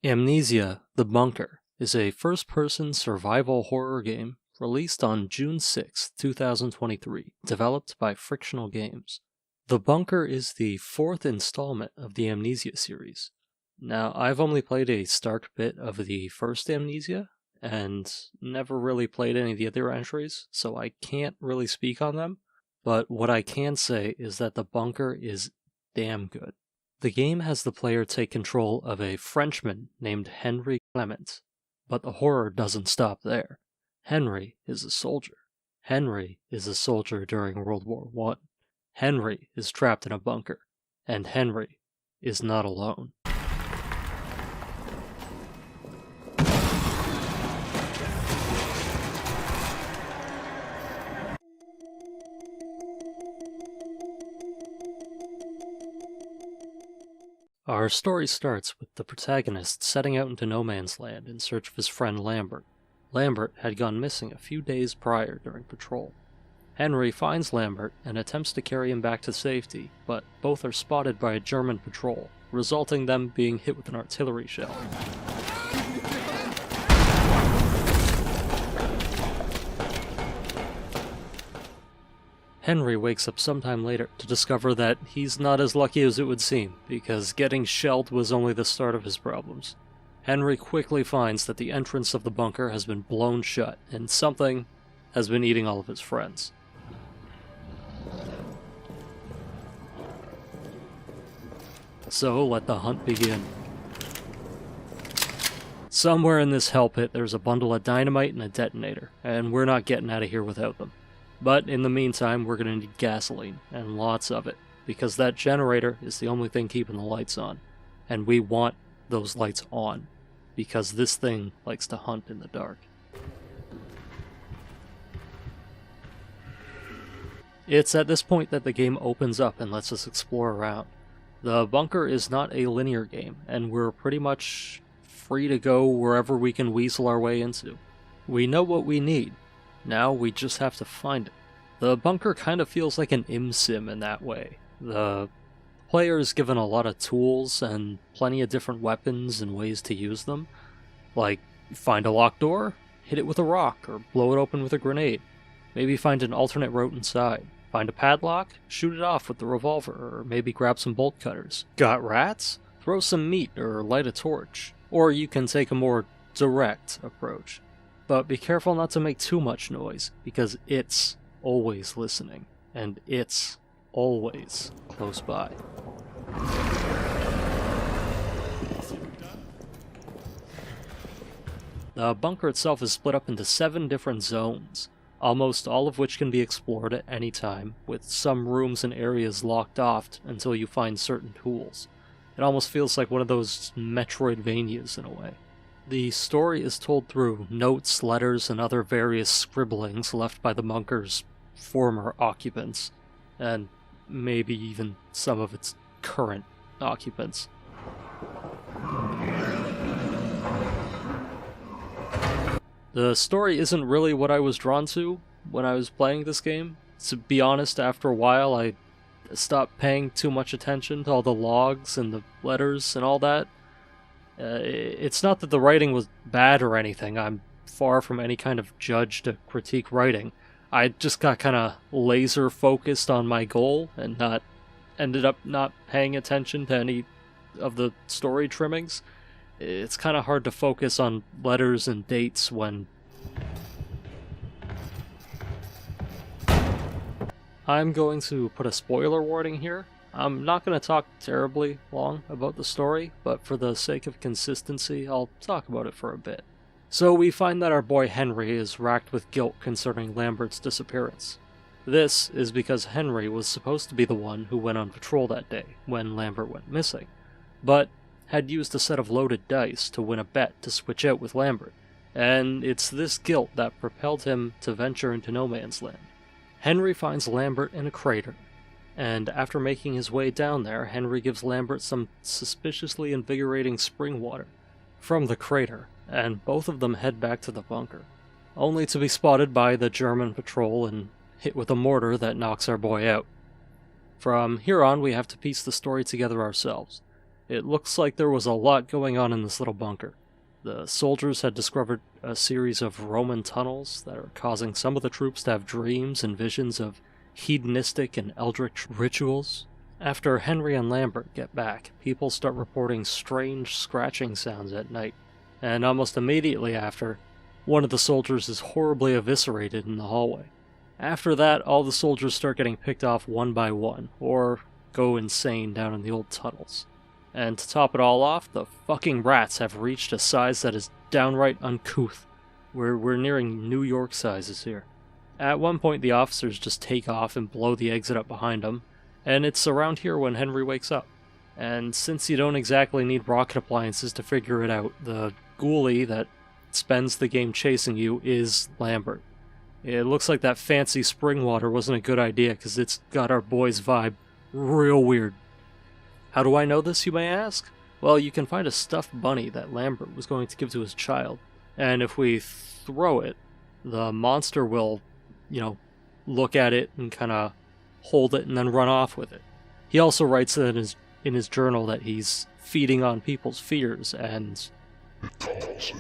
Amnesia: The Bunker is a first-person survival horror game released on June 6, 2023, developed by Frictional games. The Bunker is the fourth installment of the Amnesia series. Now, I've only played a stark bit of the first Amnesia, and never really played any of the other entries, so I can't really speak on them, but what I can say is that The Bunker is damn good. The game has the player take control of a Frenchman named Henry Clement, but the horror doesn't stop there. Henry is a soldier. Henry is a soldier during World War I. Henry is trapped in a bunker, and Henry is not alone. Our story starts with the protagonist setting out into no man's land in search of his friend Lambert. Lambert had gone missing a few days prior during patrol. Henry finds Lambert and attempts to carry him back to safety, but both are spotted by a German patrol, resulting in them being hit with an artillery shell. Henry wakes up sometime later to discover that he's not as lucky as it would seem, because getting shelled was only the start of his problems. Henry quickly finds that the entrance of the bunker has been blown shut, and something has been eating all of his friends. So let the hunt begin. Somewhere in this hell pit there's a bundle of dynamite and a detonator, and we're not getting out of here without them. But in the meantime, we're going to need gasoline, and lots of it, because that generator is the only thing keeping the lights on. And we want those lights on, because this thing likes to hunt in the dark. It's at this point that the game opens up and lets us explore around. The bunker is not a linear game, and we're pretty much free to go wherever we can weasel our way into. We know what we need. Now we just have to find it. The bunker kind of feels like an sim in that way. The player is given a lot of tools and plenty of different weapons and ways to use them. Like, find a locked door, hit it with a rock, or blow it open with a grenade. Maybe find an alternate route inside. Find a padlock, shoot it off with the revolver, or maybe grab some bolt cutters. Got rats? Throw some meat or light a torch. Or you can take a more direct approach. But be careful not to make too much noise, because it's always listening, and it's always close by. The bunker itself is split up into 7 different zones, almost all of which can be explored at any time, with some rooms and areas locked off until you find certain tools. It almost feels like one of those Metroidvanias in a way. The story is told through notes, letters, and other various scribblings left by the bunker's former occupants, and maybe even some of its current occupants. The story isn't really what I was drawn to when I was playing this game. To be honest, after a while I stopped paying too much attention to all the logs and the letters and all that. It's not that the writing was bad or anything. I'm far from any kind of judge to critique writing. I just got kind of laser focused on my goal and ended up not paying attention to any of the story trimmings. It's kind of hard to focus on letters and dates when I'm going to put a spoiler warning here. I'm not going to talk terribly long about the story, but for the sake of consistency, I'll talk about it for a bit. So we find that our boy Henry is racked with guilt concerning Lambert's disappearance. This is because Henry was supposed to be the one who went on patrol that day when Lambert went missing, but had used a set of loaded dice to win a bet to switch out with Lambert, and it's this guilt that propelled him to venture into no man's land. Henry finds Lambert in a crater, and after making his way down there, Henry gives Lambert some suspiciously invigorating spring water from the crater, and both of them head back to the bunker, only to be spotted by the German patrol and hit with a mortar that knocks our boy out. From here on, we have to piece the story together ourselves. It looks like there was a lot going on in this little bunker. The soldiers had discovered a series of Roman tunnels that are causing some of the troops to have dreams and visions of hedonistic and eldritch rituals. After Henry and Lambert get back, people start reporting strange scratching sounds at night, and almost immediately after, one of the soldiers is horribly eviscerated in the hallway. After that, all the soldiers start getting picked off one by one, or go insane down in the old tunnels. And to top it all off, the fucking rats have reached a size that is downright uncouth. We're nearing New York sizes here. At one point, the officers just take off and blow the exit up behind them, and it's around here when Henry wakes up. And since you don't exactly need rocket appliances to figure it out, the ghoulie that spends the game chasing you is Lambert. It looks like that fancy spring water wasn't a good idea because it's got our boy's vibe real weird. How do I know this, you may ask? Well, you can find a stuffed bunny that Lambert was going to give to his child, and if we throw it, the monster will, look at it and kind of hold it and then run off with it. He also writes in his journal that he's feeding on people's fears, and it calls.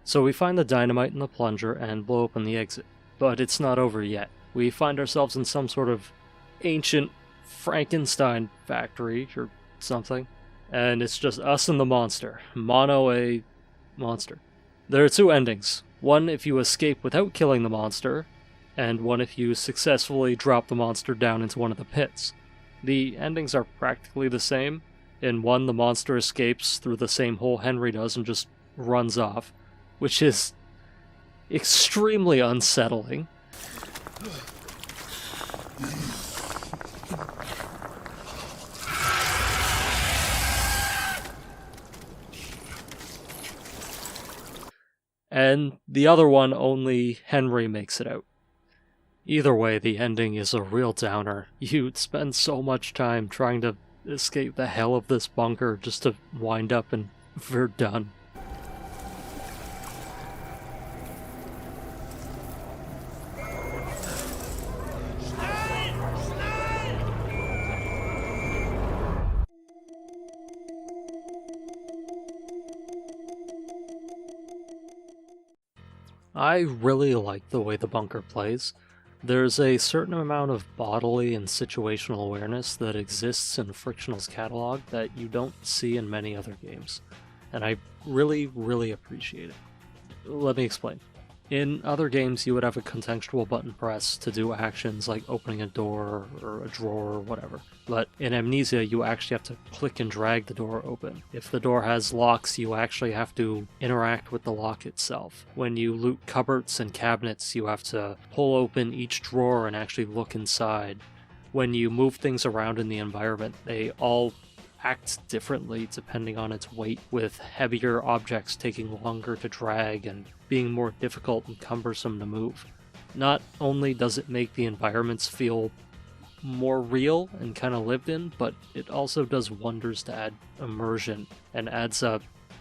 So we find the dynamite in the plunger and blow open the exit. But it's not over yet. We find ourselves in some sort of ancient Frankenstein factory or something, and it's just us and the monster. Mono a monster. There are two endings. One if you escape without killing the monster, and one if you successfully drop the monster down into one of the pits. The endings are practically the same. In one, the monster escapes through the same hole Henry does and just runs off, which is extremely unsettling. And the other one, only Henry makes it out. Either way, the ending is a real downer. You'd spend so much time trying to escape the hell of this bunker just to wind up in Verdun. I really like the way the bunker plays. There's a certain amount of bodily and situational awareness that exists in Frictional's catalog that you don't see in many other games, and I really, really appreciate it. Let me explain. In other games, you would have a contextual button press to do actions like opening a door or a drawer or whatever. But in Amnesia, you actually have to click and drag the door open. If the door has locks, you actually have to interact with the lock itself. When you loot cupboards and cabinets, you have to pull open each drawer and actually look inside. When you move things around in the environment, they all act differently depending on its weight, with heavier objects taking longer to drag and being more difficult and cumbersome to move. Not only does it make the environments feel more real and kind of lived in, but it also does wonders to add immersion and adds a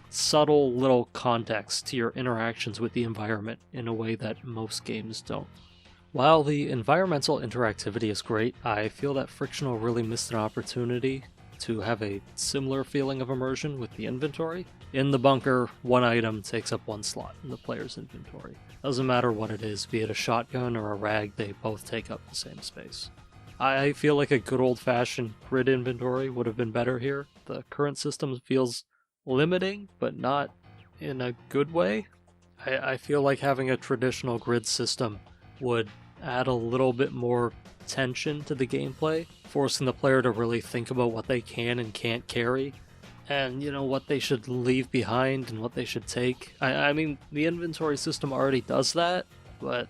subtle little context to your interactions with the environment in a way that most games don't. While the environmental interactivity is great, I feel that Frictional really missed an opportunity to have a similar feeling of immersion with the inventory. In the bunker, one item takes up one slot in the player's inventory. Doesn't matter what it is, be it a shotgun or a rag, they both take up the same space. I feel like a good old-fashioned grid inventory would have been better here. The current system feels limiting, but not in a good way. I feel like having a traditional grid system would add a little bit more tension to the gameplay, forcing the player to really think about what they can and can't carry, and what they should leave behind and what they should take. I mean, the inventory system already does that, but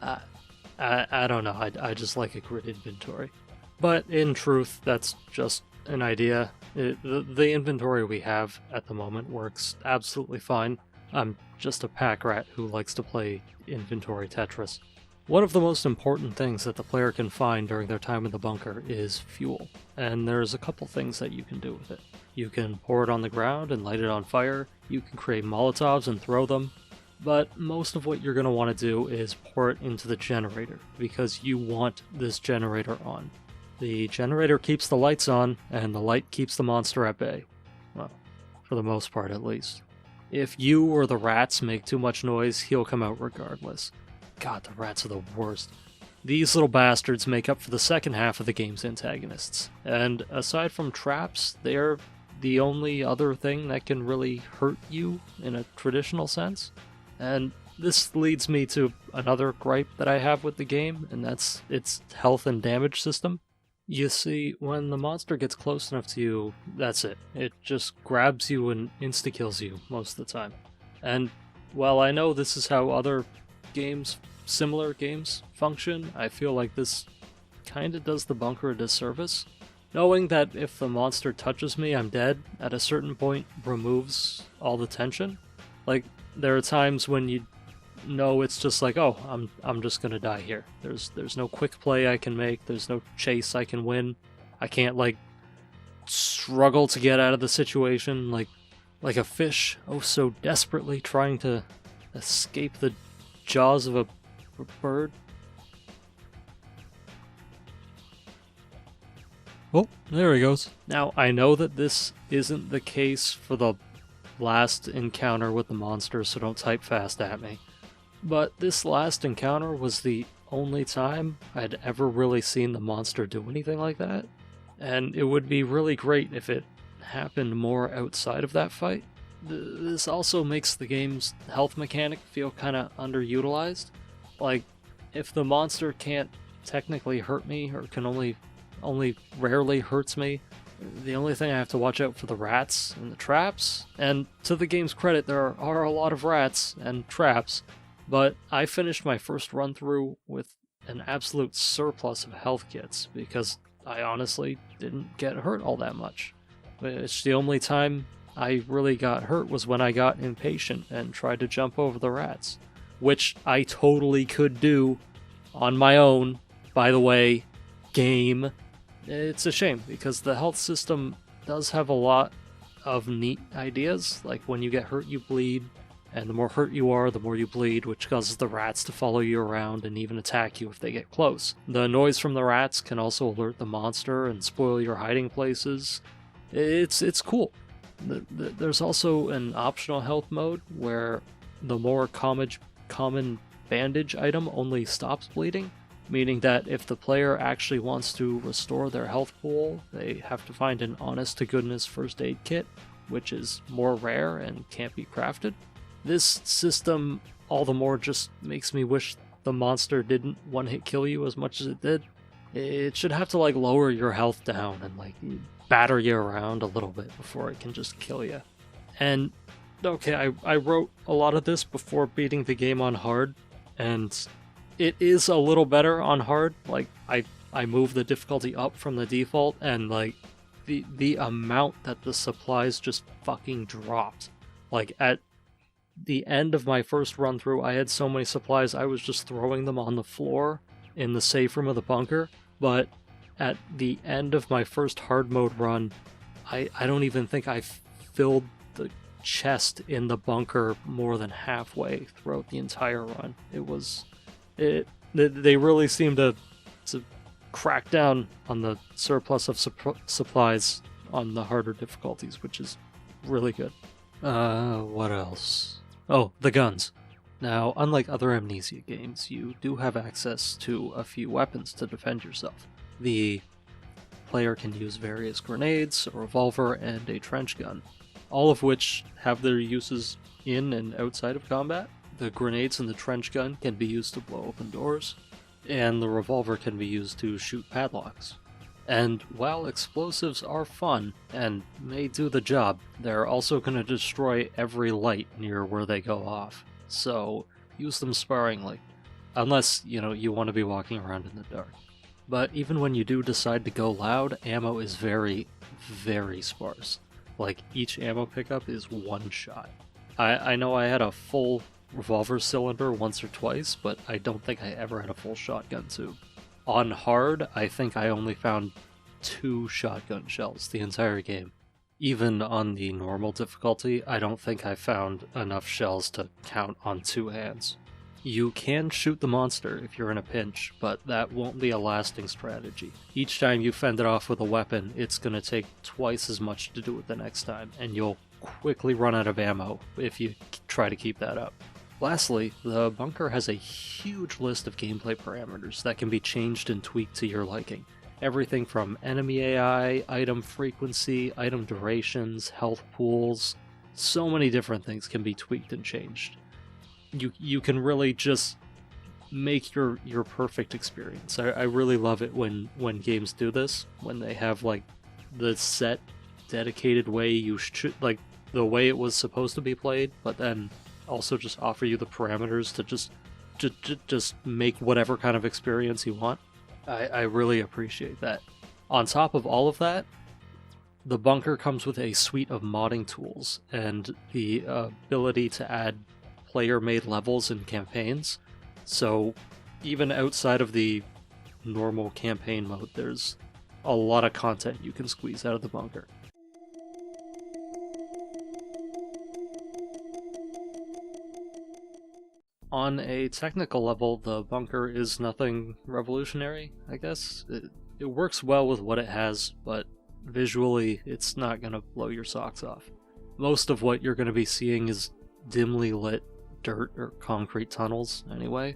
I don't know, I just like a grid inventory. But in truth, that's just an idea. The inventory we have at the moment works absolutely fine. I'm just a pack rat who likes to play inventory Tetris. One of the most important things that the player can find during their time in the bunker is fuel, and there's a couple things that you can do with it. You can pour it on the ground and light it on fire, you can create Molotovs and throw them, but most of what you're going to want to do is pour it into the generator, because you want this generator on. The generator keeps the lights on, and the light keeps the monster at bay. Well, for the most part at least. If you or the rats make too much noise, he'll come out regardless. God, the rats are the worst. These little bastards make up for the second half of the game's antagonists, and aside from traps, they're the only other thing that can really hurt you in a traditional sense. And this leads me to another gripe that I have with the game, and that's its health and damage system. You see, when the monster gets close enough to you, that's it. It just grabs you and insta-kills you most of the time. And while I know this is how other games, similar games, function, I feel like this kinda does the bunker a disservice. Knowing that if the monster touches me, I'm dead, at a certain point removes all the tension. Like, there are times when you know it's just like, oh, I'm just gonna die here. There's no quick play I can make, there's no chase I can win. I can't, like, struggle to get out of the situation like a fish, oh so desperately trying to escape the jaws of a bird. Oh, there he goes. Now, I know that this isn't the case for the last encounter with the monster, so don't type fast at me. But this last encounter was the only time I'd ever really seen the monster do anything like that. And it would be really great if it happened more outside of that fight. This also makes the game's health mechanic feel kinda underutilized. Like, if the monster can't technically hurt me, or can only rarely hurts me, the only thing I have to watch out for the rats and the traps. And to the game's credit, there are a lot of rats and traps, but I finished my first run through with an absolute surplus of health kits because I honestly didn't get hurt all that much. It's the only time I really got hurt was when I got impatient and tried to jump over the rats, which I totally could do on my own, by the way, game. It's a shame because the health system does have a lot of neat ideas, like when you get hurt you bleed, and the more hurt you are, the more you bleed, which causes the rats to follow you around and even attack you if they get close. The noise from the rats can also alert the monster and spoil your hiding places. It's cool. There's also an optional health mode where the more common bandage item only stops bleeding, meaning that if the player actually wants to restore their health pool, they have to find an honest-to-goodness first aid kit, which is more rare and can't be crafted. This system all the more just makes me wish the monster didn't one-hit kill you as much as it did. It should have to, like, lower your health down and, like, batter you around a little bit before it can just kill you. And, okay, I wrote a lot of this before beating the game on hard, and it is a little better on hard. Like, I moved the difficulty up from the default, and, like, the amount that the supplies just fucking dropped. Like, at the end of my first run through, I had so many supplies, I was just throwing them on the floor in the safe room of the bunker, but at the end of my first hard mode run, I don't even think I filled the chest in the bunker more than halfway throughout the entire run. They really seem to crack down on the surplus of supplies on the harder difficulties, which is really good. What else? Oh, the guns. Now, unlike other Amnesia games, you do have access to a few weapons to defend yourself. The player can use various grenades, a revolver, and a trench gun, all of which have their uses in and outside of combat. The grenades and the trench gun can be used to blow open doors, and the revolver can be used to shoot padlocks. And while explosives are fun and may do the job, they're also going to destroy every light near where they go off, so use them sparingly, unless, you want to be walking around in the dark. But even when you do decide to go loud, ammo is very, very sparse. Like, each ammo pickup is one shot. I know I had a full revolver cylinder once or twice, but I don't think I ever had a full shotgun tube. On hard, I think I only found 2 shotgun shells the entire game. Even on the normal difficulty, I don't think I found enough shells to count on 2 hands. You can shoot the monster if you're in a pinch, but that won't be a lasting strategy. Each time you fend it off with a weapon, it's going to take twice as much to do it the next time, and you'll quickly run out of ammo if you try to keep that up. Lastly, the bunker has a huge list of gameplay parameters that can be changed and tweaked to your liking. Everything from enemy AI, item frequency, item durations, health pools, so many different things can be tweaked and changed. You can really just make your perfect experience. I really love it when games do this, when they have like the set dedicated way you should, like the way it was supposed to be played, but then also just offer you the parameters to just make whatever kind of experience you want. I really appreciate that. On top of all of that, the bunker comes with a suite of modding tools and the ability to add player-made levels and campaigns. So even outside of the normal campaign mode, there's a lot of content you can squeeze out of the bunker. On a technical level, the bunker is nothing revolutionary, I guess. It works well with what it has, but visually it's not going to blow your socks off. Most of what you're going to be seeing is dimly lit dirt or concrete tunnels anyway.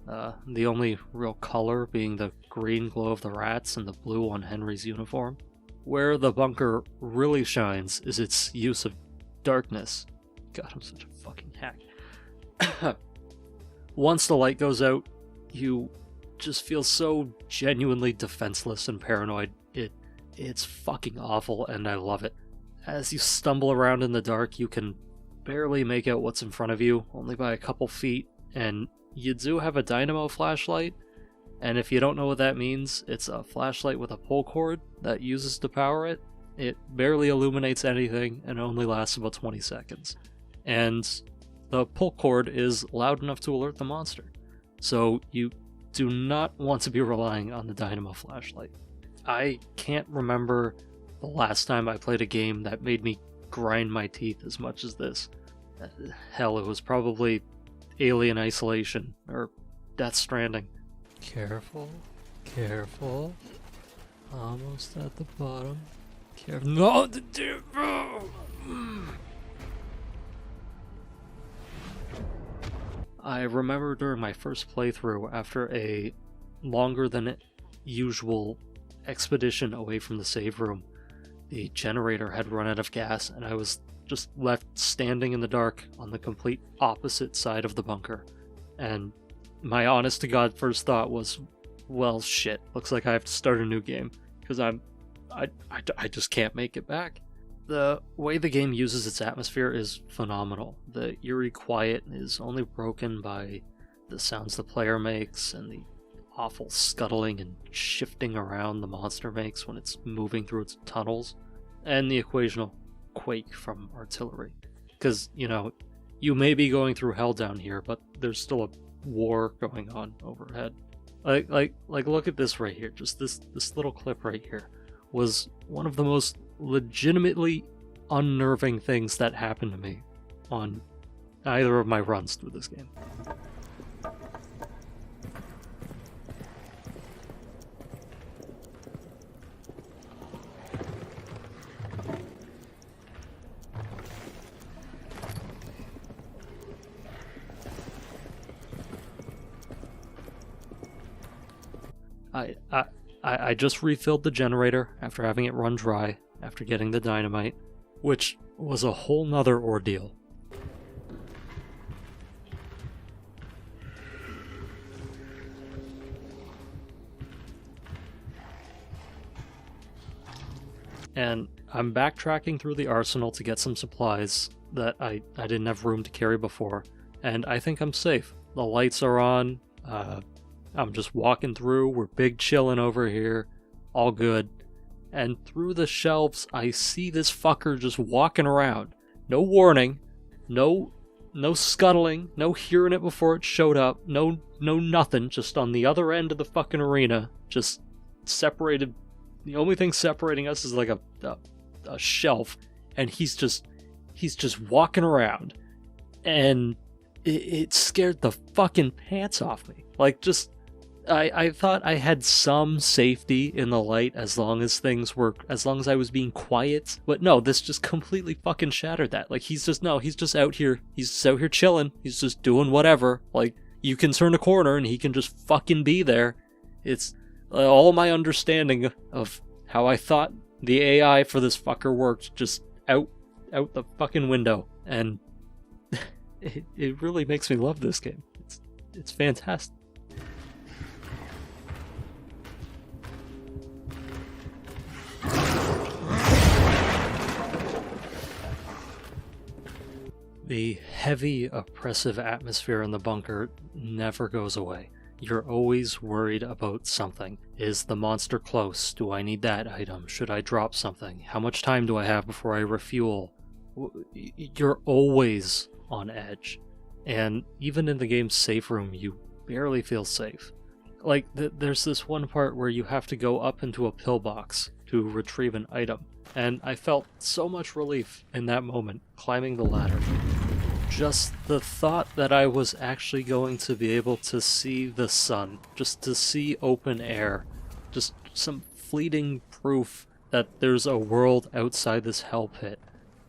The only real color being the green glow of the rats and the blue on Henry's uniform. Where the bunker really shines is its use of darkness. God, I'm such a fucking hack. Once the light goes out, you just feel so genuinely defenseless and paranoid. It's fucking awful, and I love it. As you stumble around in the dark, you can barely make out what's in front of you, only by a couple feet, and you do have a dynamo flashlight, and if you don't know what that means, it's a flashlight with a pull cord that uses to power it. It barely illuminates anything and only lasts about 20 seconds. And the pull cord is loud enough to alert the monster, so you do not want to be relying on the dynamo flashlight. I can't remember the last time I played a game that made me grind my teeth as much as this. Hell, it was probably Alien Isolation or Death Stranding. Careful, careful. Almost at the bottom. Careful. No, I remember during my first playthrough, after a longer than usual expedition away from the save room, the generator had run out of gas and I was just left standing in the dark on the complete opposite side of the bunker. And my honest to God first thought was, well shit, looks like I have to start a new game, because I just can't make it back. The way the game uses its atmosphere is phenomenal. The eerie quiet is only broken by the sounds the player makes and the awful scuttling and shifting around the monster makes when it's moving through its tunnels, and the occasional quake from artillery. Because, you know, you may be going through hell down here, but there's still a war going on overhead. Like look at this right here. Just this little clip right here was one of the most legitimately unnerving things that happened to me on either of my runs through this game. I just refilled the generator after having it run dry after getting the dynamite, which was a whole nother ordeal. And I'm backtracking through the arsenal to get some supplies that I didn't have room to carry before, and I think I'm safe. The lights are on, I'm just walking through, we're big chillin' over here, all good. And through the shelves, I see this fucker just walking around. No warning, no scuttling, no hearing it before it showed up, no nothing, just on the other end of the fucking arena, just separated. The only thing separating us is like a shelf, and he's just walking around. And it scared the fucking pants off me. Like, just, I thought I had some safety in the light as long as I was being quiet. But no, this just completely fucking shattered that. Like, he's just out here chilling. He's just doing whatever. Like, you can turn a corner and he can just fucking be there. It's all my understanding of how I thought the AI for this fucker worked just out the fucking window. And it really makes me love this game. It's fantastic. The heavy, oppressive atmosphere in the bunker never goes away. You're always worried about something. Is the monster close? Do I need that item? Should I drop something? How much time do I have before I refuel? You're always on edge. And even in the game's safe room, you barely feel safe. Like, there's this one part where you have to go up into a pillbox to retrieve an item. And I felt so much relief in that moment, climbing the ladder. Just the thought that I was actually going to be able to see the sun, just to see open air, just some fleeting proof that there's a world outside this hell pit.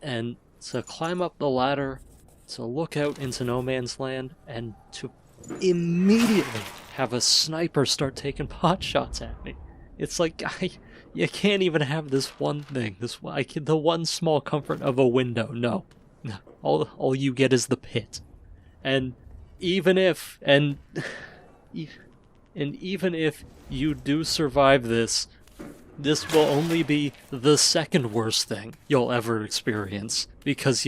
And to climb up the ladder, to look out into no man's land, and to immediately have a sniper start taking pot shots at me. It's like, you can't even have this one thing, the one small comfort of a window. No. All you get is the pit. And even if you do survive this will only be the second worst thing you'll ever experience, because,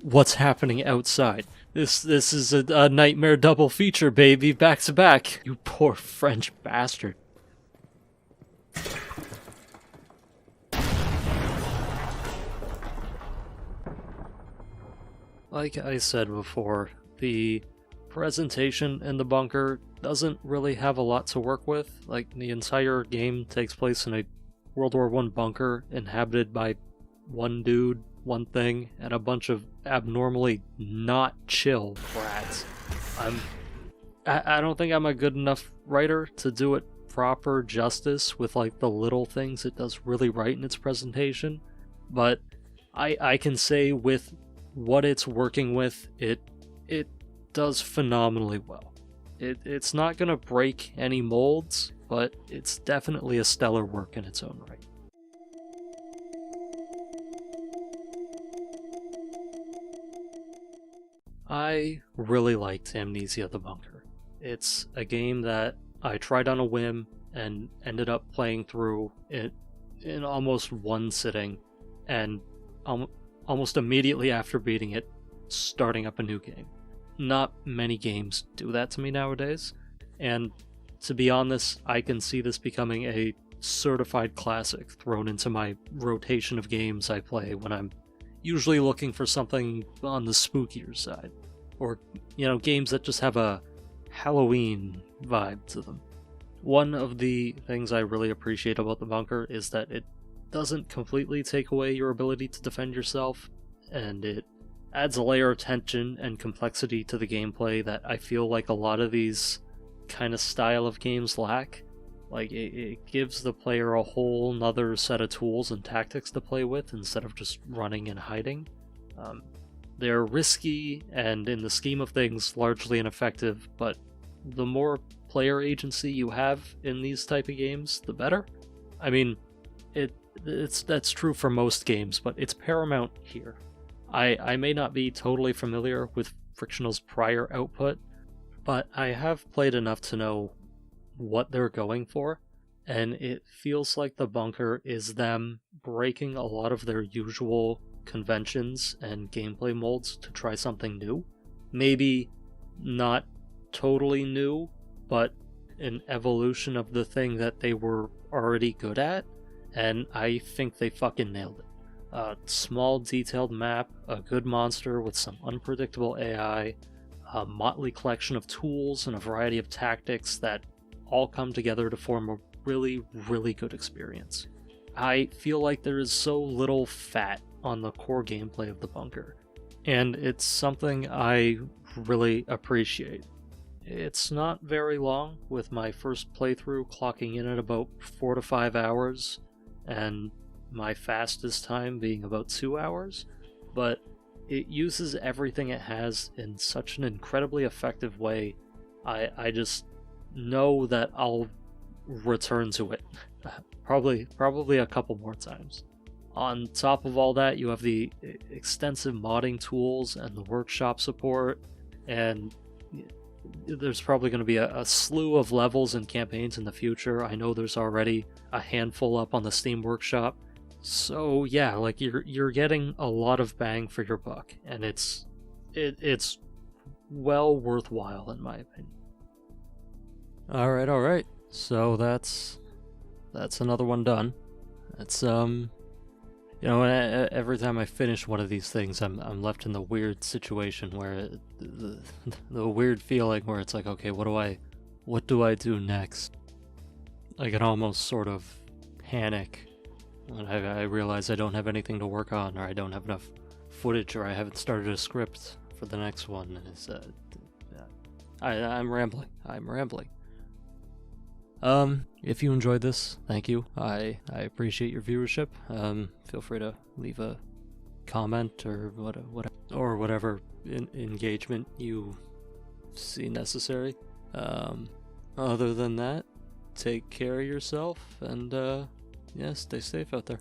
what's happening outside. This is a nightmare double feature, baby, back to back. You poor French bastard. Like I said before, the presentation in the bunker doesn't really have a lot to work with. Like, the entire game takes place in a World War I bunker inhabited by one dude, one thing, and a bunch of abnormally not chill brats. I don't think I'm a good enough writer to do it proper justice with, like, the little things it does really right in its presentation, but I can say with what it's working with, it does phenomenally well. It's not gonna break any molds, but it's definitely a stellar work in its own right. I really liked Amnesia the Bunker. It's a game that I tried on a whim and ended up playing through it in almost one sitting, and almost immediately after beating it, starting up a new game. Not many games do that to me nowadays, and to be honest, I can see this becoming a certified classic thrown into my rotation of games I play when I'm usually looking for something on the spookier side, or, games that just have a Halloween vibe to them. One of the things I really appreciate about the bunker is that it doesn't completely take away your ability to defend yourself, and it adds a layer of tension and complexity to the gameplay that I feel like a lot of these kind of style of games lack. Like, it gives the player a whole nother set of tools and tactics to play with instead of just running and hiding. They're risky and, in the scheme of things, largely ineffective, but the more player agency you have in these type of games, the better. I mean, that's true for most games, but it's paramount here. I may not be totally familiar with Frictional's prior output, but I have played enough to know what they're going for, and it feels like the bunker is them breaking a lot of their usual conventions and gameplay molds to try something new. Maybe not totally new, but an evolution of the thing that they were already good at, and I think they fucking nailed it. A small, detailed map, a good monster with some unpredictable AI, a motley collection of tools, and a variety of tactics that all come together to form a really, really good experience. I feel like there is so little fat on the core gameplay of the bunker, and it's something I really appreciate. It's not very long, with my first playthrough clocking in at about 4 to 5 hours, and my fastest time being about 2 hours, but it uses everything it has in such an incredibly effective way. I just know that I'll return to it probably a couple more times. On top of all that, you have the extensive modding tools and the workshop support, and there's probably going to be a slew of levels and campaigns in the future. I know there's already a handful up on the Steam Workshop. So yeah, like you're getting a lot of bang for your buck, and it's well worthwhile in my opinion. All right. So that's another one done. It's every time I finish one of these things, I'm left in the weird situation where the weird feeling where it's like, okay, what do I do next? I can almost sort of panic when I realize I don't have anything to work on, or I don't have enough footage, or I haven't started a script for the next one. And it's I'm rambling. If you enjoyed this, thank you. I appreciate your viewership. Feel free to leave a comment or whatever engagement you see necessary. Other than that, take care of yourself, and stay safe out there.